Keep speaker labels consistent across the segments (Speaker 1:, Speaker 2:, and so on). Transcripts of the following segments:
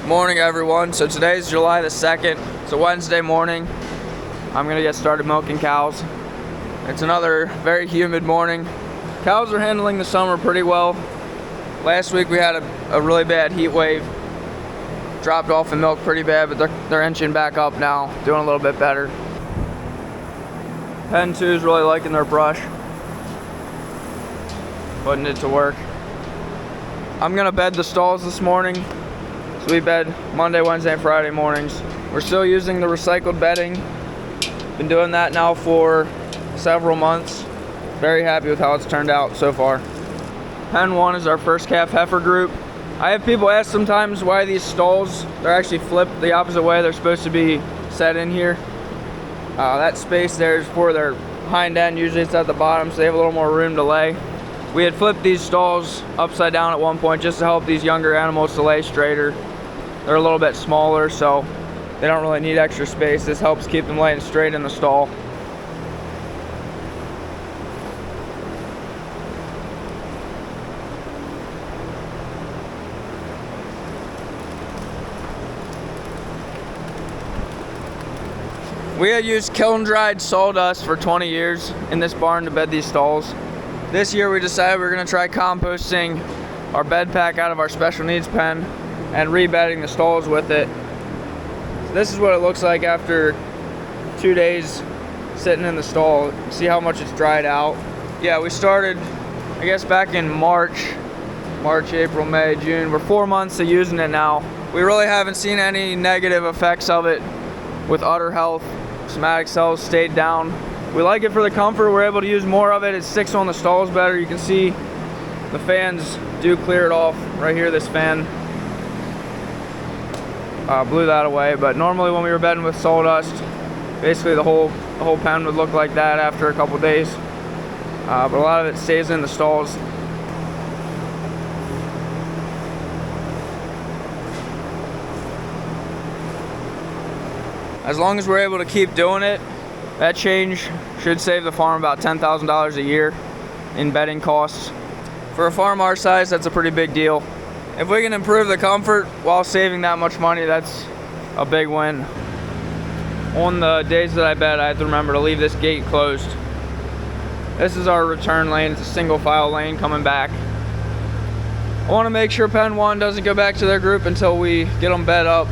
Speaker 1: Morning everyone. So today's July the 2nd. It's a Wednesday morning. I'm gonna get started milking cows. It's another very humid morning. Cows are handling the summer pretty well. Last week we had a really bad heat wave. Dropped off in milk pretty bad, but they're inching back up now, doing a little bit better. Pen 2 is really liking their brush. Putting it to work. I'm gonna bed the stalls this morning. So we bed Monday, Wednesday, and Friday mornings. We're still using the recycled bedding. Been doing that now for several months. Very happy with how it's turned out so far. Pen 1 is our first calf heifer group. I have people ask sometimes why these stalls, they're actually flipped the opposite way. They're supposed to be set in here. That space there is for their hind end. Usually it's at the bottom, so they have a little more room to lay. We had flipped these stalls upside down at one point just to help these younger animals to lay straighter. They're a little bit smaller, so they don't really need extra space. This helps keep them laying straight in the stall. We had used kiln-dried sawdust for 20 years in this barn to bed these stalls. This year we decided we were going to try composting our bed pack out of our special needs pen and rebedding the stalls with it. So this is what it looks like after 2 days sitting in the stall. See how much it's dried out. Yeah, we started, I guess, back in March, April, May, June. We're 4 months of using it now. We really haven't seen any negative effects of it with udder health. Somatic cells stayed down. We like it for the comfort. We're able to use more of it. It sticks on the stalls better. You can see the fans do clear it off. Right here, this fan blew that away. But normally when we were bedding with sawdust, basically the whole pen would look like that after a couple days. But a lot of it stays in the stalls. As long as we're able to keep doing it, that change should save the farm about $10,000 a year in bedding costs. For a farm our size, that's a pretty big deal. If we can improve the comfort while saving that much money, that's a big win. On the days that I bed, I have to remember to leave this gate closed. This is our return lane. It's a single file lane coming back. I want to make sure Pen 1 doesn't go back to their group until we get them bed up.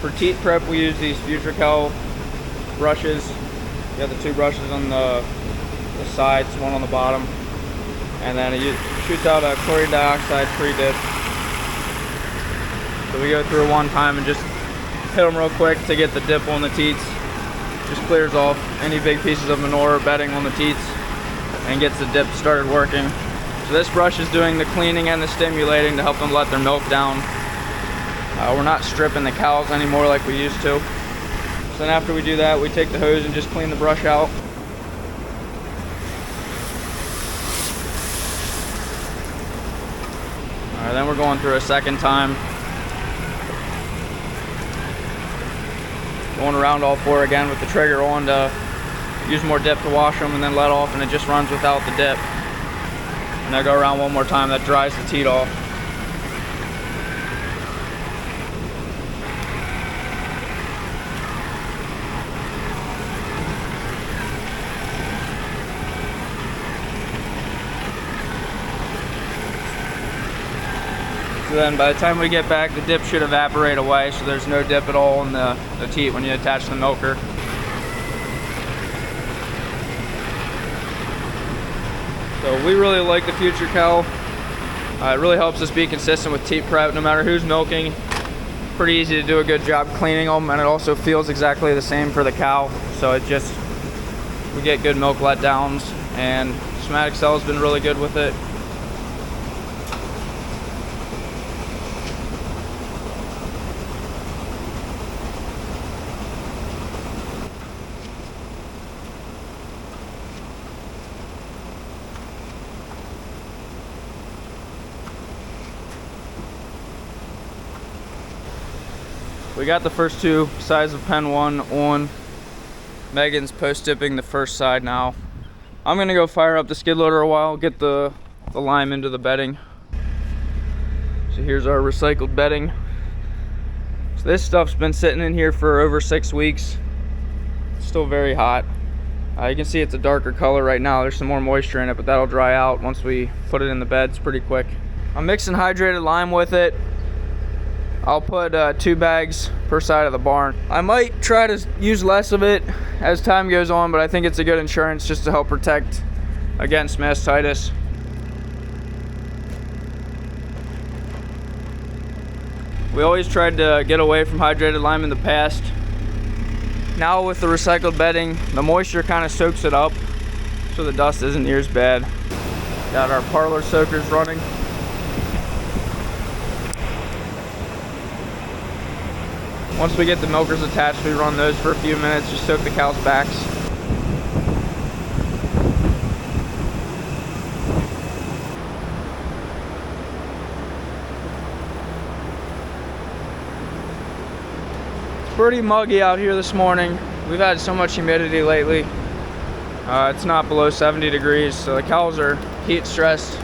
Speaker 1: For teat prep, we use these Future brushes. You have the 2 brushes on the sides, one on the bottom, and then it shoots out a chlorine dioxide pre-dip. So we go through one time and just hit them real quick to get the dip on the teats. Just clears off any big pieces of manure or bedding on the teats and gets the dip started working. So this brush is doing the cleaning and the stimulating to help them let their milk down. We're not stripping the cows anymore like we used to. So then after we do that, we take the hose and just clean the brush out. Alright, then we're going through a second time. Going around all 4 again with the trigger on to use more dip to wash them and then let off, and it just runs without the dip. And I go around one more time, that dries the teat off. So then by the time we get back, the dip should evaporate away, so there's no dip at all in the teat when you attach the milker. So we really like the Future cow. It really helps us be consistent with teat prep no matter who's milking. Pretty easy to do a good job cleaning them, and it also feels exactly the same for the cow. So we get good milk letdowns, and Somatic Cell has been really good with it. We got the first two sides of pen 1 on. Megan's post dipping the first side now. I'm gonna go fire up the skid loader a while, get the lime into the bedding. So here's our recycled bedding. So this stuff's been sitting in here for over 6 weeks. It's still very hot. You can see it's a darker color right now. There's some more moisture in it, but that'll dry out once we put it in the beds pretty quick. I'm mixing hydrated lime with it. I'll put 2 bags per side of the barn. I might try to use less of it as time goes on, but I think it's a good insurance just to help protect against mastitis. We always tried to get away from hydrated lime in the past. Now with the recycled bedding, the moisture kind of soaks it up, so the dust isn't near as bad. Got our parlor soakers running. Once we get the milkers attached, we run those for a few minutes, just soak the cows' backs. It's pretty muggy out here this morning. We've had so much humidity lately. It's not below 70 degrees, so the cows are heat stressed,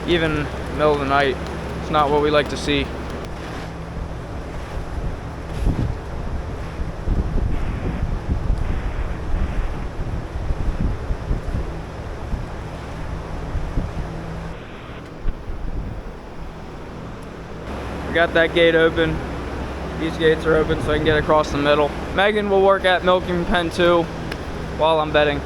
Speaker 1: even middle of the night. It's not what we like to see. We got that gate open. These gates are open so I can get across the middle. Megan will work at milking pen 2 while I'm bedding.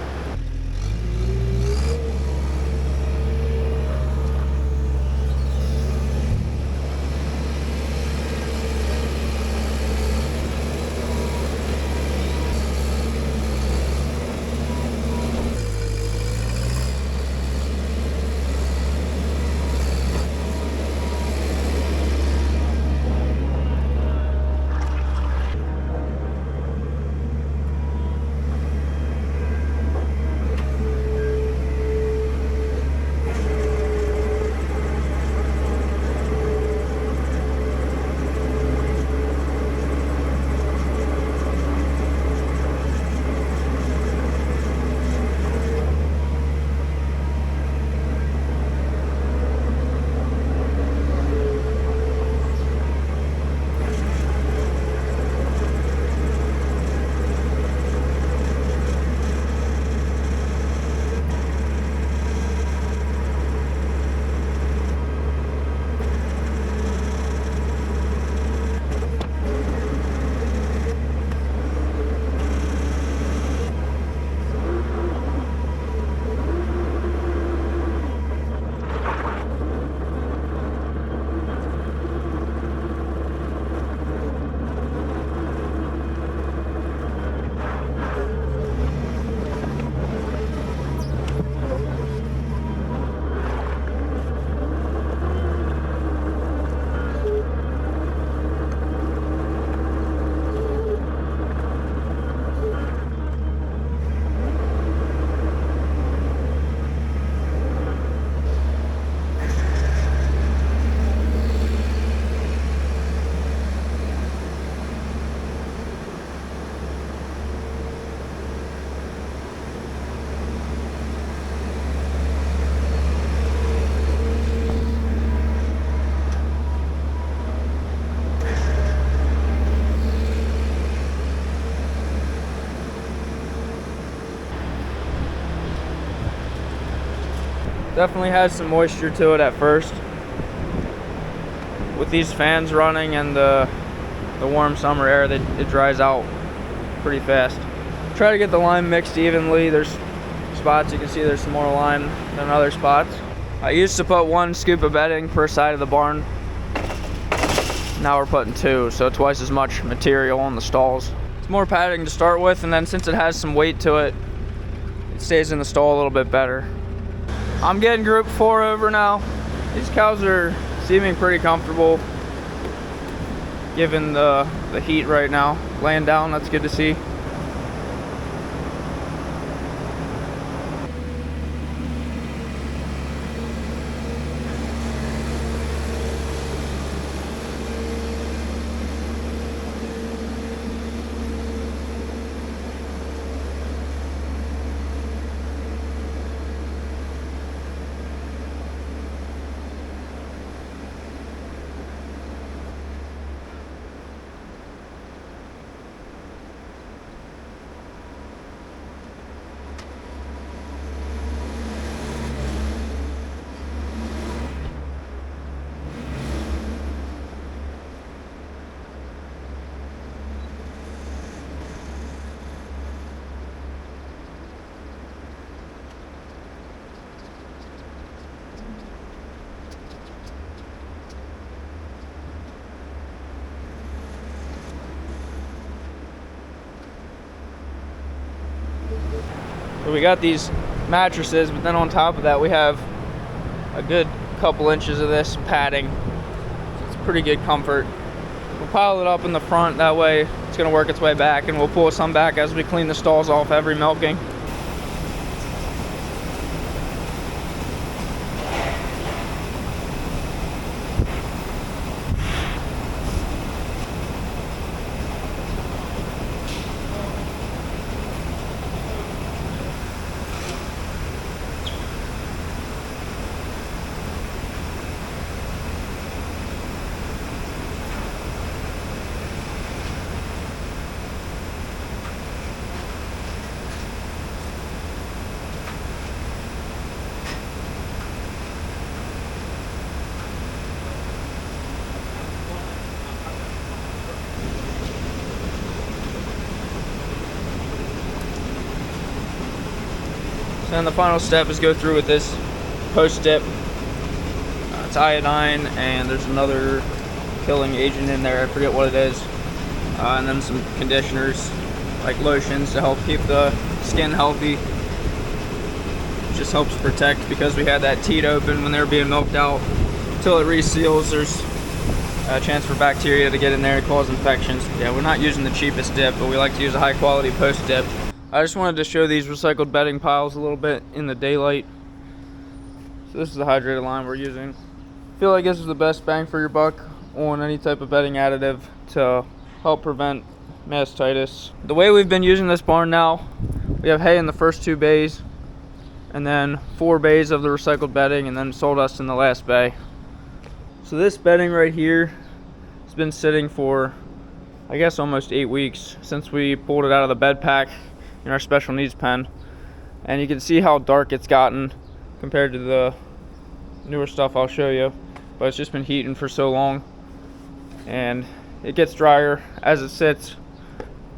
Speaker 1: Definitely has some moisture to it at first. With these fans running and the warm summer air, it dries out pretty fast. Try to get the lime mixed evenly. There's spots. You can see there's some more lime than other spots. I used to put 1 scoop of bedding per side of the barn. Now we're putting 2, so twice as much material on the stalls. It's more padding to start with, and then since it has some weight to it, it stays in the stall a little bit better. I'm getting group 4 over now. These cows are seeming pretty comfortable given the heat right now. Laying down, that's good to see. So we got these mattresses, but then on top of that we have a good couple inches of this padding. It's pretty good comfort. We'll pile it up in the front, that way it's going to work its way back, and we'll pull some back as we clean the stalls off every milking. And the final step is go through with this post dip. It's iodine, and there's another killing agent in there, I forget what it is. And then some conditioners, like lotions, to help keep the skin healthy. It just helps protect, because we had that teat open when they were being milked out. Until it reseals, there's a chance for bacteria to get in there and cause infections. Yeah, we're not using the cheapest dip, but we like to use a high quality post dip. I just wanted to show these recycled bedding piles a little bit in the daylight. So this is the hydrated lime we're using. I feel like this is the best bang for your buck on any type of bedding additive to help prevent mastitis. The way we've been using this barn now, we have hay in the first 2 bays, and then 4 bays of the recycled bedding, and then sawdust in the last bay. So this bedding right here has been sitting for, I guess, almost 8 weeks since we pulled it out of the bed pack in our special needs pen, and you can see how dark it's gotten compared to the newer stuff I'll show you. But it's just been heating for so long, and it gets drier as it sits.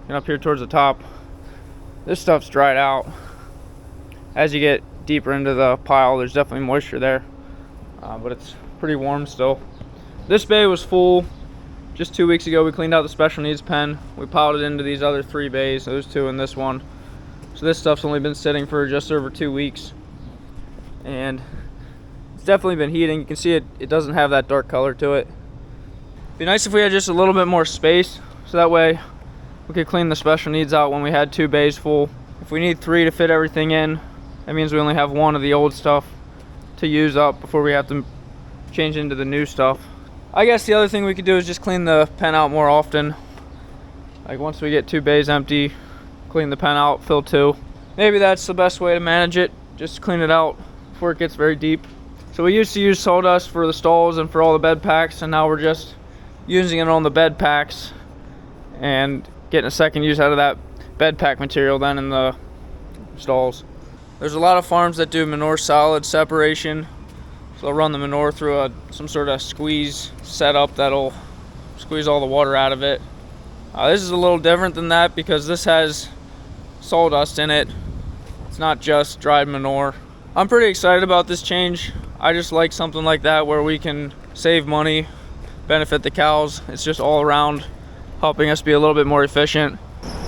Speaker 1: And up here towards the top, this stuff's dried out. As you get deeper into the pile, there's definitely moisture there, but it's pretty warm still. This bay was full just 2 weeks ago. We cleaned out the special needs pen. We piled it into these other 3 bays, those 2 and this one. So this stuff's only been sitting for just over 2 weeks, and it's definitely been heating. You can see it doesn't have that dark color to it. It'd be nice if we had just a little bit more space, so that way we could clean the special needs out when we had 2 bays full. If we need 3 to fit everything in, that means we only have 1 of the old stuff to use up before we have to change into the new stuff. I guess the other thing we could do is just clean the pen out more often. Like once we get 2 bays empty, clean the pen out, fill 2. Maybe that's the best way to manage it, just clean it out before it gets very deep. So we used to use sawdust for the stalls and for all the bed packs, and now we're just using it on the bed packs and getting a second use out of that bed pack material then in the stalls. There's a lot of farms that do manure solid separation, so they'll run the manure through some sort of squeeze setup that'll squeeze all the water out of it. This is a little different than that because this has sawdust in it. It's not just dried manure. I'm pretty excited about this change. I just like something like that where we can save money, benefit the cows. It's just all around helping us be a little bit more efficient.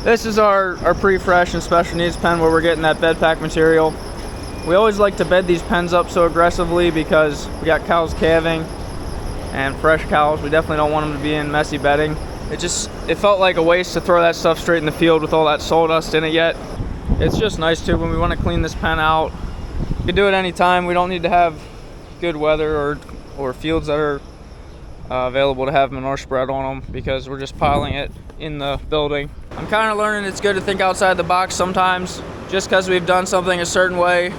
Speaker 1: This is our pre-fresh and special needs pen where we're getting that bed pack material. We always like to bed these pens up so aggressively because we got cows calving and fresh cows. We definitely don't want them to be in messy bedding. It felt like a waste to throw that stuff straight in the field with all that sawdust in it yet. It's just nice too when we want to clean this pen out. We can do it anytime. We don't need to have good weather or fields that are available to have manure spread on them because we're just piling it in the building. I'm kind of learning it's good to think outside the box sometimes. Just because we've done something a certain way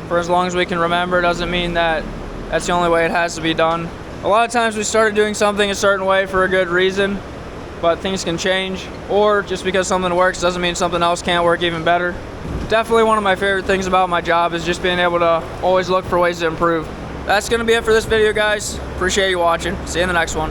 Speaker 1: for as long as we can remember doesn't mean that that's the only way it has to be done. A lot of times we started doing something a certain way for a good reason, but things can change, or just because something works doesn't mean something else can't work even better. Definitely one of my favorite things about my job is just being able to always look for ways to improve. That's going to be it for this video, guys. Appreciate you watching. See you in the next one.